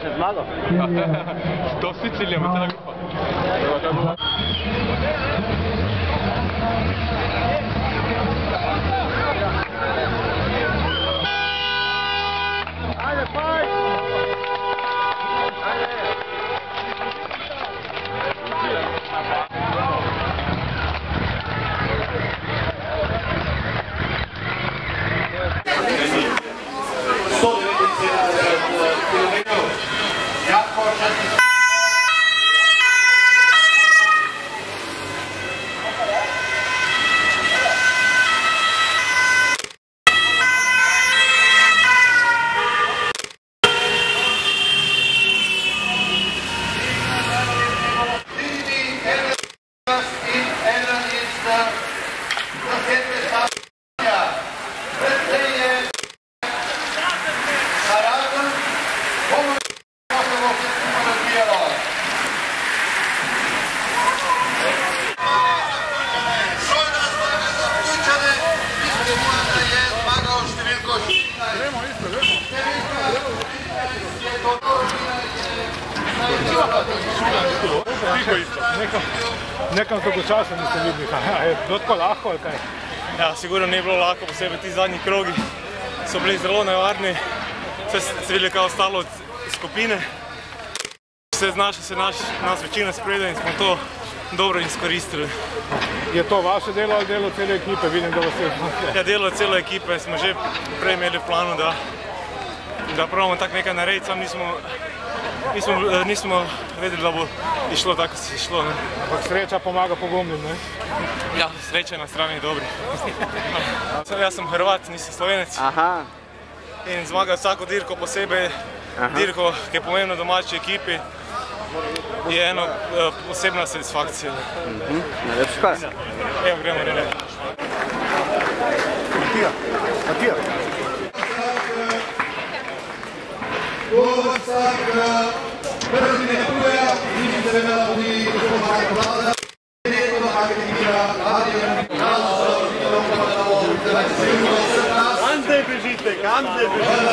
Cilješ na zmago? To vsi ciljamo, cela grupa. Ajde, fajt! Nekam dolgočasno nisem videl, je bilo tako lahko ali kaj? Ja, sigurno ni bilo lahko, posebej ti zadnji krogi so bili zelo nevarni. Vse se videli kao ostalo od skupine. Se znašla se nas večina spredaj in smo to dobro izkoristili. Je to vaše delo ali delo cele ekipe? Vidim, da vas je vse. Ja, delo cele ekipe. Smo že prej imeli v planu, da probamo tako nekaj narediti, sam nismo vedeli, da bo išlo tako, kot se išlo. Ampak sreča pomaga pogumnim, ne? Ja, sreča je na strani dobri. Jaz sem Hrvat, nisem Slovenec. Aha. In zmagati vsako dirko posebej, dirko, ki je pomembna domači ekipi, je ena posebna satisfakcija. Najlepši hvala. Evo, gremo redeti. Matija. Kam se bežite, kam se bežite?